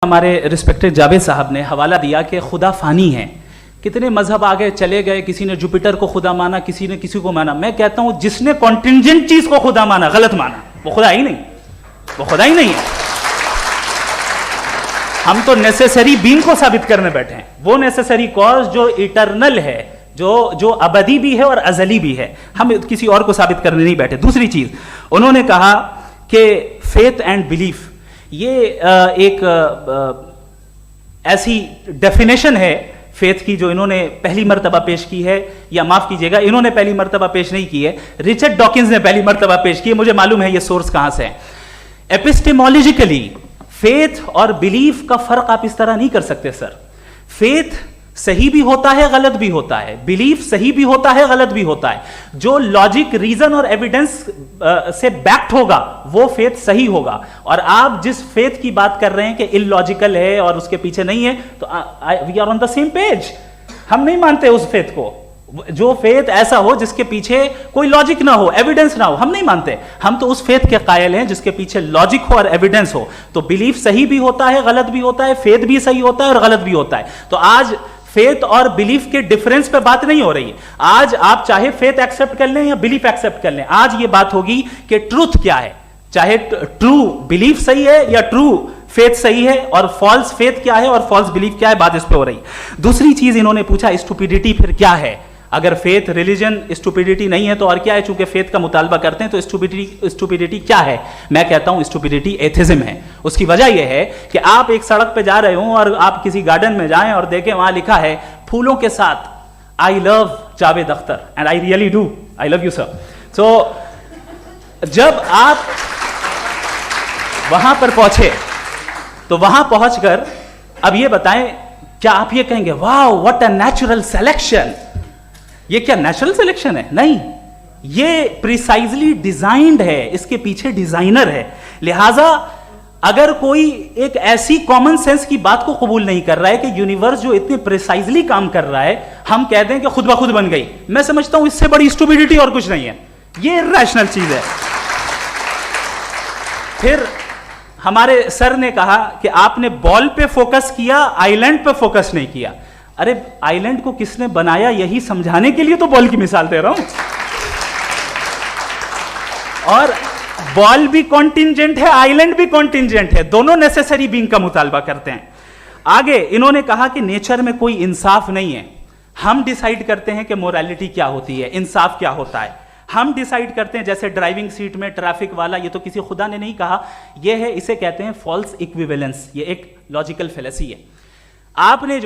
हमारे रिस्पेक्टेड जावेद साहब ने हवाला दिया कि खुदा फानी है। कितने मजहब आगे चले गए, किसी ने जुपिटर को खुदा माना, किसी ने किसी को माना। मैं कहता हूं जिसने कॉन्टिंजेंट चीज को खुदा माना, गलत माना, वो खुदा ही नहीं, वो खुदा ही नहीं है। हम तो नेसेसरी बीइंग को साबित करने बैठे हैं, वो नेसेसरी कॉज जो इटरनल है, जो अबदी भी है और अजली भी है। हम किसी और को साबित करने नहीं बैठे। दूसरी चीज उन्होंने कहा कि फेथ एंड बिलीफ, ये एक ऐसी डेफिनेशन है फेथ की जो इन्होंने पहली मर्तबा पेश की है, या माफ कीजिएगा इन्होंने पहली मर्तबा पेश नहीं की है, रिचर्ड डॉकिंस ने पहली मर्तबा पेश की है। मुझे मालूम है ये सोर्स कहां से है। एपिस्टेमोलॉजिकली फेथ और बिलीफ का फर्क आप इस तरह नहीं कर सकते सर। फेथ सही भी होता है, गलत भी होता है, बिलीफ सही भी होता है, गलत भी होता है। जो लॉजिक, रीजन और एविडेंस से बैक्ड होगा वो फेथ सही होगा। और आप जिस फेथ की बात कर रहे हैं कि इलॉजिकल है और उसके पीछे नहीं है, तो we are on the same page. हम नहीं मानते उस फेथ को, जो फेथ ऐसा हो जिसके पीछे कोई लॉजिक ना हो, एविडेंस ना हो, हम नहीं मानते। हम तो उस फेथ के कायल हैं जिसके पीछे लॉजिक हो और एविडेंस हो। तो बिलीफ सही भी होता है, गलत भी होता है, फेथ भी सही होता है और गलत भी होता है। तो आज फेथ और बिलीफ के डिफरेंस पे बात नहीं हो रही है। आज आप चाहे फेथ एक्सेप्ट कर लें या बिलीफ एक्सेप्ट कर लें, आज ये बात होगी कि ट्रूथ क्या है, चाहे ट्रू बिलीफ सही है या ट्रू फेथ सही है, और फॉल्स फेथ क्या है और फॉल्स बिलीफ क्या है, बात इस पे हो रही। दूसरी चीज इन्होंने पूछा स्टुपिडिटी फिर क्या है। अगर फेथ रिलीजन स्टुपिडिटी नहीं है तो और क्या है? चूंकि फेथ का मुतालबा करते हैं तो स्टुपिडिटी क्या है? मैं कहता हूं स्टुपिडिटी एथिज्म है। उसकी वजह यह है कि आप एक सड़क पे जा रहे हो और आप किसी गार्डन में जाएं और देखें वहां लिखा है फूलों के साथ I love Javed Akhtar, and I really do, I love you sir. So जब आप वहां पर पहुंचे तो वहां पहुंचकर अब ये बताएं, क्या आप ये कहेंगे वाह व्हाट अ नेचुरल सिलेक्शन? ये क्या नेचुरल सिलेक्शन है? नहीं, ये प्रिसाइजली डिजाइंड है, इसके पीछे डिजाइनर है। लिहाजा अगर कोई एक ऐसी कॉमन सेंस की बात को कबूल नहीं कर रहा है कि यूनिवर्स जो इतने प्रिसाइजली काम कर रहा है, हम कह दें कि खुद ब खुद बन गई, मैं समझता हूं इससे बड़ी स्टुपिडिटी और कुछ नहीं है। ये इर्रेशनल चीज है। फिर हमारे सर ने कहा कि आपने बॉल पे फोकस किया, आइलैंड पे फोकस नहीं किया। अरे आइलैंड को किसने बनाया यही समझाने के लिए तो बॉल की मिसाल दे रहा हूं। और बॉल भी कॉन्टिंजेंट है, आइलैंड भी कॉन्टिंजेंट है, दोनों नेसेसरी बीइंग का मुतालबा करते हैं। आगे इन्होंने कहा कि नेचर में कोई इंसाफ नहीं है। हम डिसाइड करते हैं कि मोरालिटी क्या होती है, इंसाफ क्या होता है। हम डिसाइड करते हैं, जैसे ड्राइविंग सीट में ट्रैफिक वाला, ये तो किसी खुदा ने नहीं कहा, ये है, इसे कहते हैं फॉल्स इक्विवेलेंस। ये एक लॉजिकल फेलेसी है। आपने जो